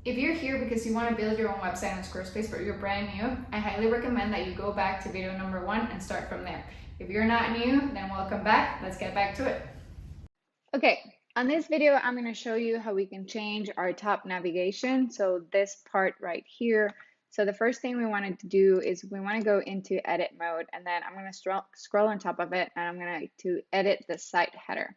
If you're here because you want to build your own website on Squarespace but you're brand new, I highly recommend that you go back to video number 1 and start from there. If you're not new, then welcome back. Let's get back to it. Okay, on this video, I'm going to show you how we can change our top navigation. So this part right here. So the first thing we wanted to do is we want to go into edit mode, and then I'm going to scroll on top of it, and I'm going to edit the site header.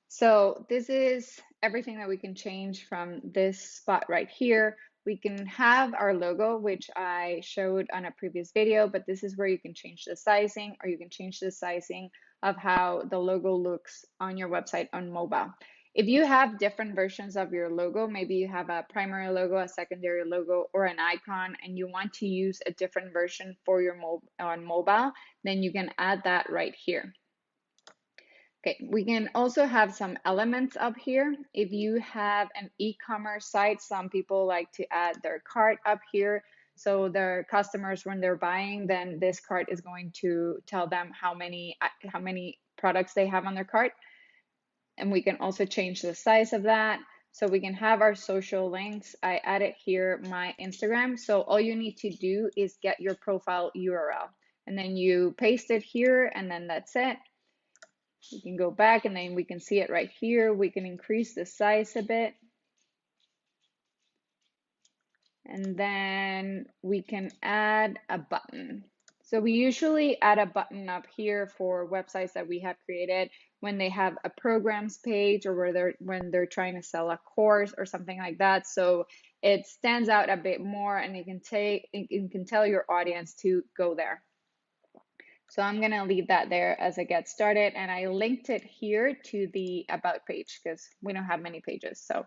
So this is everything that we can change from this spot right here. We can have our logo, which I showed on a previous video, but this is where you can change the sizing, or you can change the sizing of how the logo looks on your website on mobile. If you have different versions of your logo, maybe you have a primary logo, a secondary logo, or an icon, and you want to use a different version for your on mobile, then you can add that right here. Okay, we can also have some elements up here. If you have an e-commerce site, some people like to add their cart up here. So their customers, when they're buying, then this cart is going to tell them how many products they have on their cart. And we can also change the size of that. So we can have our social links. I added here my Instagram. So all you need to do is get your profile URL, and then you paste it here, and then that's it. We can go back, and then we can see it right here. We can increase the size a bit. And then we can add a button. So we usually add a button up here for websites that we have created when they have a programs page, or when they're trying to sell a course or something like that. So it stands out a bit more, and you can tell your audience to go there. So I'm going to leave that there as I get started, and I linked it here to the about page because we don't have many pages. So,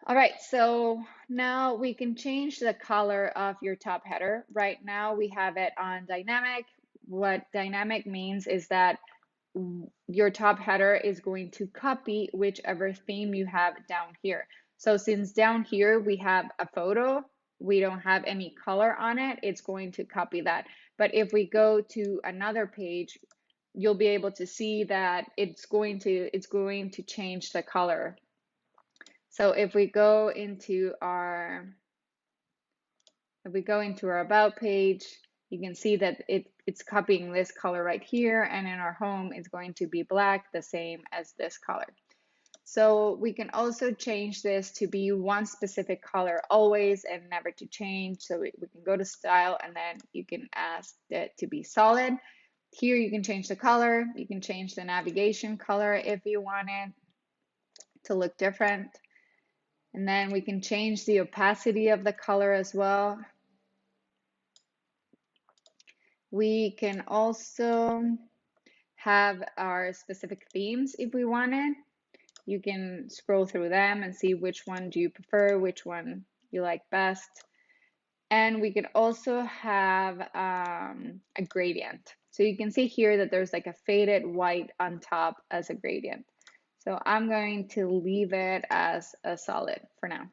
all right, so now we can change the color of your top header. Right now we have it on dynamic. What dynamic means is that your top header is going to copy whichever theme you have down here. So since down here we have a photo, we don't have any color on it, it's going to copy that. But if we go to another page, you'll be able to see that it's going to change the color. So if we go into our about page, you can see that it's copying this color right here, and in our home it's going to be black, the same as this color. So we can also change this to be one specific color always and never to change. So we can go to style, and then you can ask it to be solid. Here you can change the color. You can change the navigation color if you want it to look different. And then we can change the opacity of the color as well. We can also have our specific themes if we wanted. You can scroll through them and see which one do you prefer, which one you like best. And we can also have a gradient. So you can see here that there's like a faded white on top as a gradient. So I'm going to leave it as a solid for now.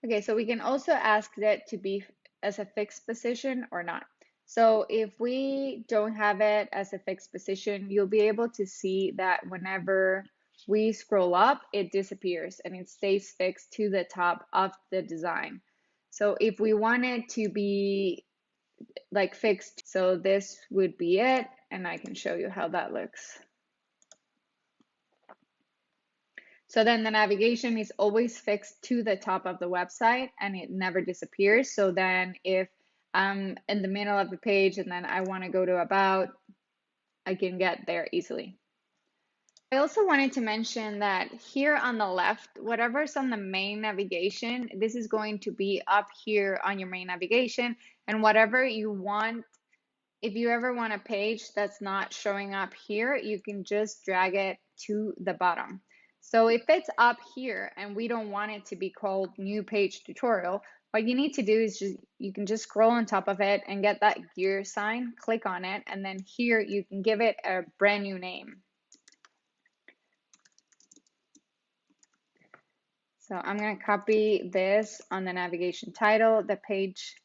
Okay, so we can also ask that to be as a fixed position or not. So if we don't have it as a fixed position, you'll be able to see that whenever we scroll up, it disappears and it stays fixed to the top of the design. So if we want it to be like fixed, so this would be it, and I can show you how that looks. So then the navigation is always fixed to the top of the website, and it never disappears. So then if I'm in the middle of the page and then I want to go to about, I can get there easily. I also wanted to mention that here on the left, whatever's on the main navigation, this is going to be up here on your main navigation, and whatever you want, if you ever want a page that's not showing up here, you can just drag it to the bottom. So if it's up here and we don't want it to be called new page tutorial, what you need to do is you can just scroll on top of it and get that gear sign, click on it, and then here you can give it a brand new name. So I'm going to copy this on the navigation title, the page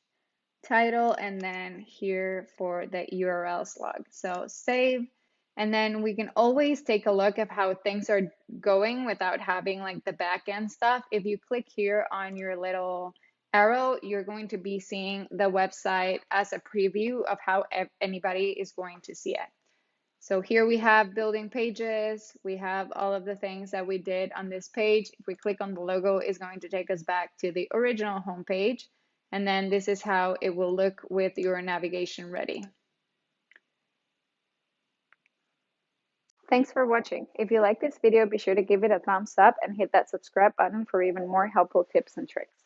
title, and then here for the URL slug. So save, And then we can always take a look at how things are going without having like the back end stuff. If you click here on your little arrow, you're going to be seeing the website as a preview of how anybody is going to see it. So here we have building pages. We have all of the things that we did on this page. If we click on the logo, it's going to take us back to the original homepage. And then this is how it will look with your navigation ready. Thanks for watching. If you like this video, be sure to give it a thumbs up and hit that subscribe button for even more helpful tips and tricks.